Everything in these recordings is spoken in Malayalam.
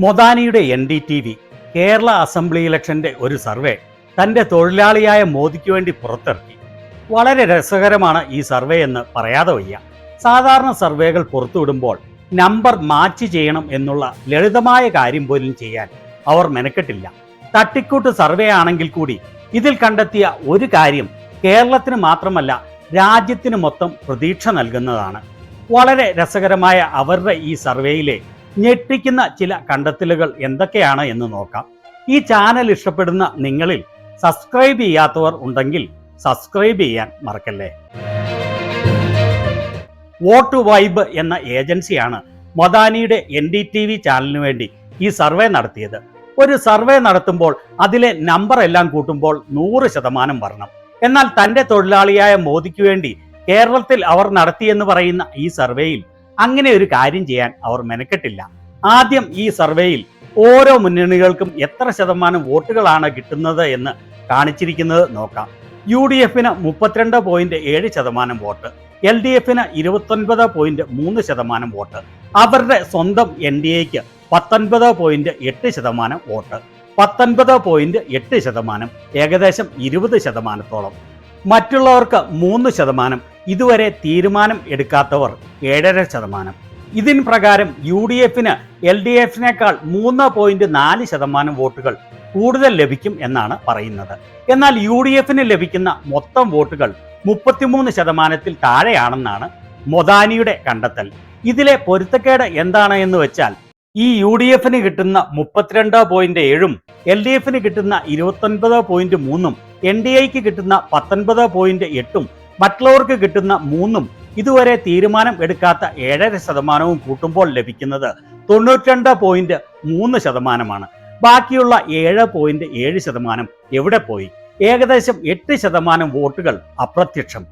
മൊദാനിയുടെ NDTV കേരള അസംബ്ലി ഇലക്ഷന്റെ ഒരു സർവേ തന്റെ തൊഴിലാളിയായ മോദിക്ക് വേണ്ടി പുറത്തിറക്കി. വളരെ രസകരമാണ് ഈ സർവേ എന്ന് പറയാതെ വയ്യ. സാധാരണ സർവേകൾ പുറത്തുവിടുമ്പോൾ നമ്പർ മാച്ച് ചെയ്യണം എന്നുള്ള ലളിതമായ കാര്യം പോലും ചെയ്യാൻ അവർ മെനക്കെട്ടില്ല. തട്ടിക്കൂട്ട് സർവേ ആണെങ്കിൽ കൂടി ഇതിൽ കണ്ടെത്തിയ ഒരു കാര്യം കേരളത്തിന് മാത്രമല്ല രാജ്യത്തിന് മൊത്തം പ്രതീക്ഷ നൽകുന്നതാണ്. വളരെ രസകരമായ അവരുടെ ഈ സർവേയിലെ ഞെട്ടിക്കുന്ന ചില കണ്ടെത്തലുകൾ എന്തൊക്കെയാണ് എന്ന് നോക്കാം. ഈ ചാനൽ ഇഷ്ടപ്പെടുന്ന നിങ്ങളിൽ സബ്സ്ക്രൈബ് ചെയ്യാത്തവർ ഉണ്ടെങ്കിൽ സബ്സ്ക്രൈബ് ചെയ്യാൻ മറക്കല്ലേ. വോട്ട് വൈബ് എന്ന ഏജൻസിയാണ് മൊദാനിയുടെ NDTV ചാനലിന് വേണ്ടി ഈ സർവേ നടത്തിയത്. ഒരു സർവേ നടത്തുമ്പോൾ അതിലെ നമ്പർ എല്ലാം കൂട്ടുമ്പോൾ 100% വരണം. എന്നാൽ തന്റെ തൊഴിലാളിയായ മോദിക്ക് വേണ്ടി കേരളത്തിൽ അവർ നടത്തിയെന്ന് പറയുന്ന ഈ സർവേയിൽ അങ്ങനെ ഒരു കാര്യം ചെയ്യാൻ അവർ മെനക്കെട്ടില്ല. ആദ്യം ഈ സർവേയിൽ ഓരോ മുന്നണികൾക്കും എത്ര ശതമാനം വോട്ടുകളാണ് കിട്ടുന്നത് എന്ന് കാണിച്ചിരിക്കുന്നത് നോക്കാം. UDFന് 32.7% വോട്ട്, LDFന് 29.3% വോട്ട്, അവരുടെ സ്വന്തം NDAക്ക് 19.8% വോട്ട്, 19.8%, ഏകദേശം 20%. മറ്റുള്ളവർക്ക് 3%, ഇതുവരെ തീരുമാനം എടുക്കാത്തവർ 7.5%. ഇതിന് പ്രകാരം UDFന് LDFനേക്കാൾ 3.4% വോട്ടുകൾ കൂടുതൽ ലഭിക്കും എന്നാണ് പറയുന്നത്. എന്നാൽ UDFന് ലഭിക്കുന്ന മൊത്തം വോട്ടുകൾ 33%-ൽ താഴെയാണെന്നാണ് മൊദാനിയുടെ കണ്ടെത്തൽ. ഇതിലെ പൊരുത്തക്കേട് എന്താണ് എന്ന് വെച്ചാൽ ഈ UDFന് കിട്ടുന്ന 32.7-ഉം LDFന് കിട്ടുന്ന 29.3-ഉം NDAക്ക് കിട്ടുന്ന 19.8-ഉം മറ്റുള്ളവർക്ക് കിട്ടുന്ന 3-ഉം ഇതുവരെ തീരുമാനം എടുക്കാത്ത 7.5%-ഉം കൂട്ടുമ്പോൾ ലഭിക്കുന്നത് 92.3%. ബാക്കിയുള്ള 7.7% എവിടെ പോയി? ഏകദേശം 8% വോട്ടുകൾ അപ്രത്യക്ഷം.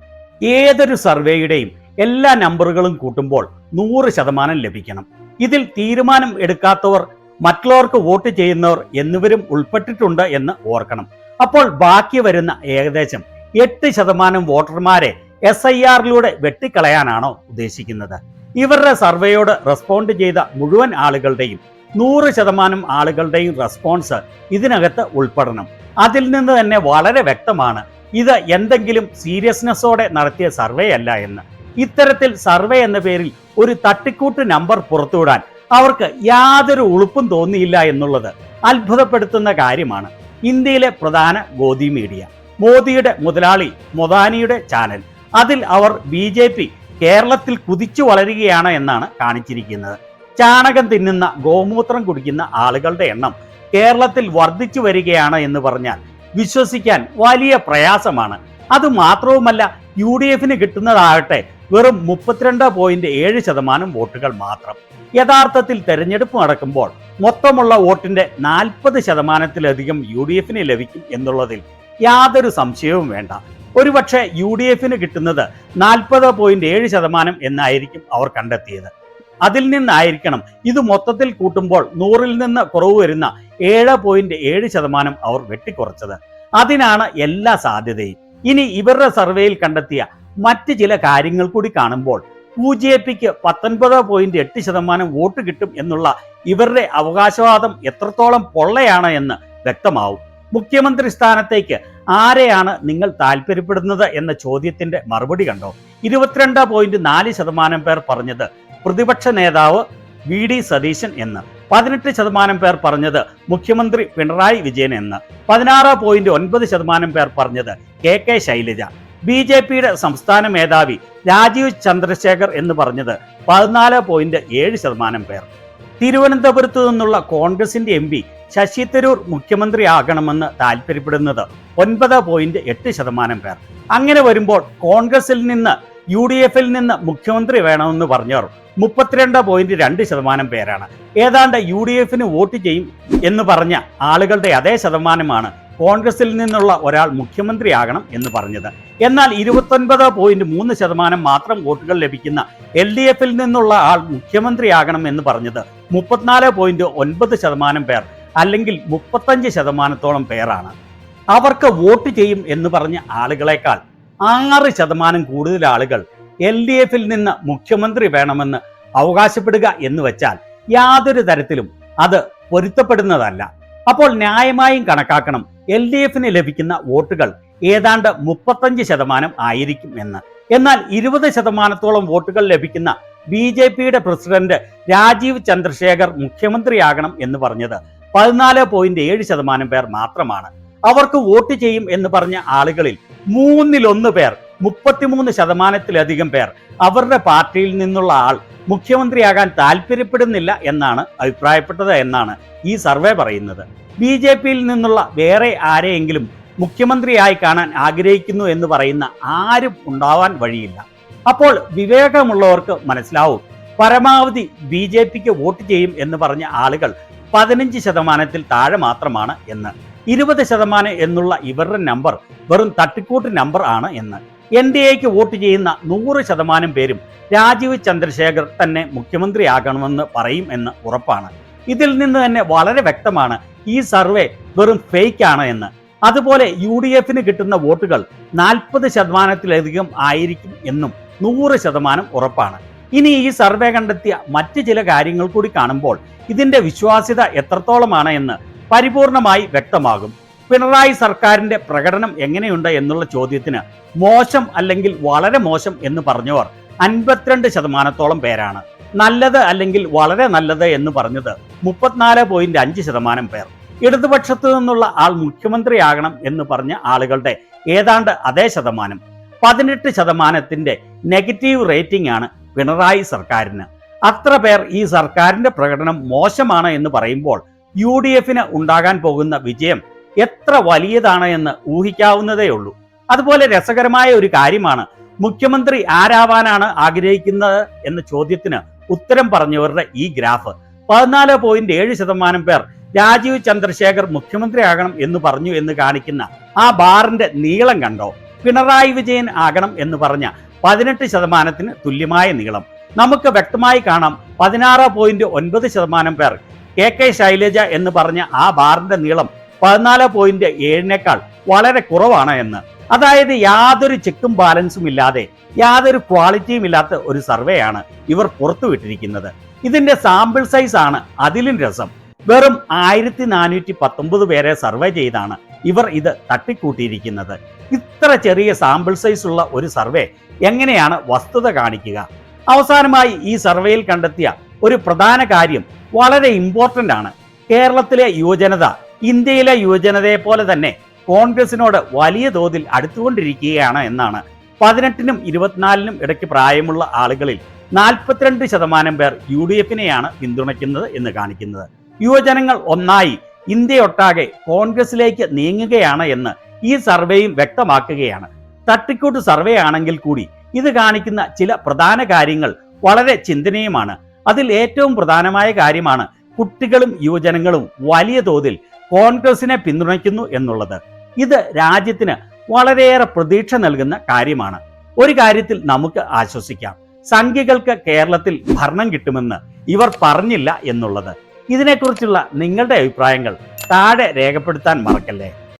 ഏതൊരു സർവേയുടെയും എല്ലാ നമ്പറുകളും കൂട്ടുമ്പോൾ 100% ലഭിക്കണം. ഇതിൽ തീരുമാനം എടുക്കാത്തവർ, മറ്റുള്ളവർക്ക് വോട്ട് ചെയ്യുന്നവർ എന്നിവരും ഉൾപ്പെട്ടിട്ടുണ്ട് എന്ന് ഓർക്കണം. അപ്പോൾ ബാക്കി വരുന്ന ഏകദേശം 8% വോട്ടർമാരെ SIRലൂടെ വെട്ടിക്കളയാനാണോ ഉദ്ദേശിക്കുന്നത്? ഇവരുടെ സർവേയോട് റെസ്പോണ്ട് ചെയ്ത മുഴുവൻ ആളുകളുടെയും 100% ആളുകളുടെയും റെസ്പോൺസ് ഇതിനകത്ത് ഉൾപ്പെടണം. അതിൽ നിന്ന് തന്നെ വളരെ വ്യക്തമാണ് ഇത് എന്തെങ്കിലും സീരിയസ്നെസ്സോടെ നടത്തിയ സർവേ അല്ല എന്ന്. ഇത്തരത്തിൽ സർവേ എന്ന പേരിൽ ഒരു തട്ടിക്കൂട്ട് നമ്പർ പുറത്തുവിടാൻ അവർക്ക് യാതൊരു ഉളുപ്പും തോന്നിയില്ല എന്നുള്ളത് അത്ഭുതപ്പെടുത്തുന്ന കാര്യമാണ്. ഇന്ത്യയിലെ പ്രധാന ഗോദി മീഡിയ, മോദിയുടെ മുതലാളി മൊദാനിയുടെ ചാനൽ, അതിൽ അവർ BJP കേരളത്തിൽ കുതിച്ചു വളരുകയാണ് എന്നാണ് കാണിച്ചിരിക്കുന്നത്. ചാണകം തിന്നുന്ന, ഗോമൂത്രം കുടിക്കുന്ന ആളുകളുടെ എണ്ണം കേരളത്തിൽ വർദ്ധിച്ചു വരികയാണ് എന്ന് പറഞ്ഞാൽ വിശ്വസിക്കാൻ വലിയ പ്രയാസമാണ്. അതുമാത്രവുമല്ല, UDFന് കിട്ടുന്നതാകട്ടെ വെറും 32.7% വോട്ടുകൾ മാത്രം. യഥാർത്ഥത്തിൽ തെരഞ്ഞെടുപ്പ് നടക്കുമ്പോൾ മൊത്തമുള്ള വോട്ടിന്റെ 40%-ലധികം UDFന് ലഭിക്കും എന്നുള്ളതിൽ യാതൊരു സംശയവും വേണ്ട. ഒരുപക്ഷെ UDFന് കിട്ടുന്നത് 40.7% എന്നായിരിക്കും അവർ കണ്ടെത്തിയത്. അതിൽ നിന്നായിരിക്കണം ഇത് മൊത്തത്തിൽ കൂട്ടുമ്പോൾ 100-ൽ നിന്ന് കുറവ് വരുന്ന 7.7% അവർ വെട്ടിക്കുറച്ചത്. അതിനാണ് എല്ലാ സാധ്യതയും. ഇനി ഇവരുടെ സർവേയിൽ കണ്ടെത്തിയ മറ്റ് ചില കാര്യങ്ങൾ കൂടി കാണുമ്പോൾ BJPക്ക് 19.8% വോട്ട് കിട്ടും എന്നുള്ള ഇവരുടെ അവകാശവാദം എത്രത്തോളം പൊള്ളയാണ് എന്ന് വ്യക്തമാവും. മുഖ്യമന്ത്രി സ്ഥാനത്തേക്ക് ആരെയാണ് നിങ്ങൾ താല്പര്യപ്പെടുന്നത് എന്ന ചോദ്യത്തിന്റെ മറുപടി കണ്ടോ? 22.4% പേർ പറഞ്ഞത് പ്രതിപക്ഷ നേതാവ് VD സതീശൻ എന്ന്, 18% പേർ പറഞ്ഞത് മുഖ്യമന്ത്രി പിണറായി വിജയൻ എന്ന്, 16.9% പേർ പറഞ്ഞത് KK ശൈലജ, BJPയുടെ സംസ്ഥാന മേധാവി രാജീവ് ചന്ദ്രശേഖർ എന്ന് പറഞ്ഞത് 14.7% പേർ, തിരുവനന്തപുരത്തു നിന്നുള്ള കോൺഗ്രസിന്റെ MP ശശി തരൂർ മുഖ്യമന്ത്രിയാകണമെന്ന് താല്പര്യപ്പെടുന്നത് 9.8% പേർ. അങ്ങനെ വരുമ്പോൾ കോൺഗ്രസിൽ നിന്ന് UDFൽ നിന്ന് മുഖ്യമന്ത്രി വേണമെന്ന് പറഞ്ഞവർ 32.2% പേരാണ്. ഏതാണ്ട് UDFന് വോട്ട് ചെയ്യും എന്ന് പറഞ്ഞ ആളുകളുടെ അതേ ശതമാനമാണ് കോൺഗ്രസിൽ നിന്നുള്ള ഒരാൾ മുഖ്യമന്ത്രിയാകണം എന്ന് പറഞ്ഞത്. എന്നാൽ 29.3% മാത്രം വോട്ടുകൾ ലഭിക്കുന്ന LDFൽ നിന്നുള്ള ആൾ മുഖ്യമന്ത്രിയാകണം എന്ന് പറഞ്ഞത് 34.9% പേർ, അല്ലെങ്കിൽ 35%-ഓളം പേരാണ്. അവർക്ക് വോട്ട് ചെയ്യും എന്ന് പറഞ്ഞ ആളുകളെക്കാൾ 6% കൂടുതൽ ആളുകൾ LDFൽ നിന്ന് മുഖ്യമന്ത്രി വേണമെന്ന് അവകാശപ്പെടുക എന്ന് വെച്ചാൽ യാതൊരു തരത്തിലും അത് പൊരുത്തപ്പെടുന്നതല്ല. അപ്പോൾ ന്യായമായും കണക്കാക്കണം LDFന് ലഭിക്കുന്ന വോട്ടുകൾ ഏതാണ്ട് 35% ആയിരിക്കും എന്ന്. എന്നാൽ 20% വോട്ടുകൾ ലഭിക്കുന്ന BJPയുടെ പ്രസിഡന്റ് രാജീവ് ചന്ദ്രശേഖർ മുഖ്യമന്ത്രിയാകണം എന്ന് പറഞ്ഞത് 14.7% പേർ മാത്രമാണ്. അവർക്ക് വോട്ട് ചെയ്യും എന്ന് പറഞ്ഞ ആളുകളിൽ 1/3 പേർ, 33%-ലധികം പേർ അവരുടെ പാർട്ടിയിൽ നിന്നുള്ള ആൾ മുഖ്യമന്ത്രിയാകാൻ താല്പര്യപ്പെടുന്നില്ല എന്നാണ് അഭിപ്രായപ്പെട്ടത് എന്നാണ് ഈ സർവേ പറയുന്നത്. BJPയിൽ നിന്നുള്ള വേറെ ആരെയെങ്കിലും മുഖ്യമന്ത്രിയായി കാണാൻ ആഗ്രഹിക്കുന്നു എന്ന് പറയുന്ന ആരും ഉണ്ടാവാൻ വഴിയില്ല. അപ്പോൾ വിവേകമുള്ളവർക്ക് മനസ്സിലാവും, പരമാവധി BJPക്ക് വോട്ട് ചെയ്യും എന്ന് പറഞ്ഞ ആളുകൾ 15%-ൽ താഴെ മാത്രമാണ് എന്ന്. 20% എന്നുള്ള ഇവരുടെ നമ്പർ വെറും തട്ടിക്കൂട്ട് നമ്പർ ആണ് എന്ന്. NDAക്ക് വോട്ട് ചെയ്യുന്ന 100% പേരും രാജീവ് ചന്ദ്രശേഖർ തന്നെ മുഖ്യമന്ത്രിയാകണമെന്ന് പറയും എന്ന് ഉറപ്പാണ്. ഇതിൽ നിന്ന് തന്നെ വളരെ വ്യക്തമാണ് ഈ സർവേ വെറും ഫേക്ക് ആണ് എന്ന്. അതുപോലെ UDFന് കിട്ടുന്ന വോട്ടുകൾ 40%-ലധികം ആയിരിക്കും എന്നും 100% ഉറപ്പാണ്. ഇനി ഈ സർവേ കണ്ടെത്തിയ മറ്റ് ചില കാര്യങ്ങൾ കൂടി കാണുമ്പോൾ ഇതിന്റെ വിശ്വാസ്യത എത്രത്തോളമാണ് എന്ന് പരിപൂർണമായി വ്യക്തമാകും. പിണറായി സർക്കാരിന്റെ പ്രകടനം എങ്ങനെയുണ്ട് എന്നുള്ള ചോദ്യത്തിന് മോശം അല്ലെങ്കിൽ വളരെ മോശം എന്ന് പറഞ്ഞവർ 52% പേരാണ്. നല്ലത് അല്ലെങ്കിൽ വളരെ നല്ലത് എന്ന് പറഞ്ഞത് 34.5% പേർ. ഇടതുപക്ഷത്തു നിന്നുള്ള ആൾ മുഖ്യമന്ത്രിയാകണം എന്ന് പറഞ്ഞ ആളുകളുടെ ഏതാണ്ട് അതേ ശതമാനം. 18% നെഗറ്റീവ് റേറ്റിംഗ് ആണ് പിണറായി സർക്കാരിന്. അത്ര പേർ ഈ സർക്കാരിന്റെ പ്രകടനം മോശമാണ് എന്ന് പറയുമ്പോൾ UDFന് ഉണ്ടാകാൻ പോകുന്ന വിജയം എത്ര വലിയതാണ് എന്ന് ഊഹിക്കാവുന്നതേ ഉള്ളൂ. അതുപോലെ രസകരമായ ഒരു കാര്യമാണ്, മുഖ്യമന്ത്രി ആരാവാനാണ് ആഗ്രഹിക്കുന്നത് എന്ന ചോദ്യത്തിന് ഉത്തരം പറഞ്ഞവരുടെ ഈ ഗ്രാഫ്. 14.7% പേർ രാജീവ് ചന്ദ്രശേഖർ മുഖ്യമന്ത്രിയാകണം എന്ന് പറഞ്ഞു എന്ന് കാണിക്കുന്ന ആ ബാറിന്റെ നീളം കണ്ടോ? പിണറായി വിജയൻ ആകണം എന്ന് പറഞ്ഞ 18%-ന് തുല്യമായ നീളം നമുക്ക് വ്യക്തമായി കാണാം. 16.9% പേർ KK ശൈലജ എന്ന് പറഞ്ഞ ആ ബാറിന്റെ നീളം 14.7-നേക്കാൾ വളരെ കുറവാണ് എന്ന്. അതായത് യാതൊരു ചെക്കും ബാലൻസും ഇല്ലാതെ, യാതൊരു ക്വാളിറ്റിയും ഇല്ലാത്ത ഒരു സർവേ ആണ് ഇവർ പുറത്തുവിട്ടിരിക്കുന്നത്. ഇതിന്റെ സാമ്പിൾ സൈസ് ആണ് അതിലും രസം. വെറും 1419 പേരെ സർവേ ചെയ്താണ് ഇവർ ഇത് തട്ടിക്കൂട്ടിയിരിക്കുന്നത്. ഇത്ര ചെറിയ സാമ്പിൾ സൈസ് ഉള്ള ഒരു സർവേ എങ്ങനെയാണ് വസ്തുത കാണിക്കുക? അവസാനമായി ഈ സർവേയിൽ കണ്ടെത്തിയ ഒരു പ്രധാന കാര്യം വളരെ ഇമ്പോർട്ടൻ്റ് ആണ്. കേരളത്തിലെ യുവജനത ഇന്ത്യയിലെ യുവജനതയെ പോലെ തന്നെ കോൺഗ്രസിനോട് വലിയ തോതിൽ അടുത്തുകൊണ്ടിരിക്കുകയാണ് എന്നാണ്. 18-നും 24-നും ഇടയ്ക്ക് പ്രായമുള്ള ആളുകളിൽ 42% പേർ UDFനെയാണ് പിന്തുണയ്ക്കുന്നത് എന്ന് കാണിക്കുന്നത്. യുവജനങ്ങൾ ഒന്നായി ഇന്ത്യയൊട്ടാകെ കോൺഗ്രസിലേക്ക് നീങ്ങുകയാണ് എന്ന് ഈ സർവേയും വ്യക്തമാക്കുകയാണ്. തട്ടിക്കൂട്ട് സർവേ ആണെങ്കിൽ കൂടി ഇത് കാണിക്കുന്ന ചില പ്രധാന കാര്യങ്ങൾ വളരെ ചിന്തനീയമാണ്. അതിൽ ഏറ്റവും പ്രധാനമായ കാര്യമാണ് കുട്ടികളും യുവജനങ്ങളും വലിയ തോതിൽ കോൺഗ്രസിനെ പിന്തുണയ്ക്കുന്നു എന്നുള്ളത്. ഇത് രാജ്യത്തിന് വളരെയേറെ പ്രതീക്ഷ നൽകുന്ന കാര്യമാണ്. ഒരു കാര്യത്തിൽ നമുക്ക് ആശ്വസിക്കാം, സംഖ്യകൾക്ക് കേരളത്തിൽ ഭരണം കിട്ടുമെന്ന് ഇവർ പറഞ്ഞില്ല എന്നുള്ളത്. ഇതിനെക്കുറിച്ചുള്ള നിങ്ങളുടെ അഭിപ്രായങ്ങൾ താഴെ രേഖപ്പെടുത്താൻ മറക്കല്ലേ.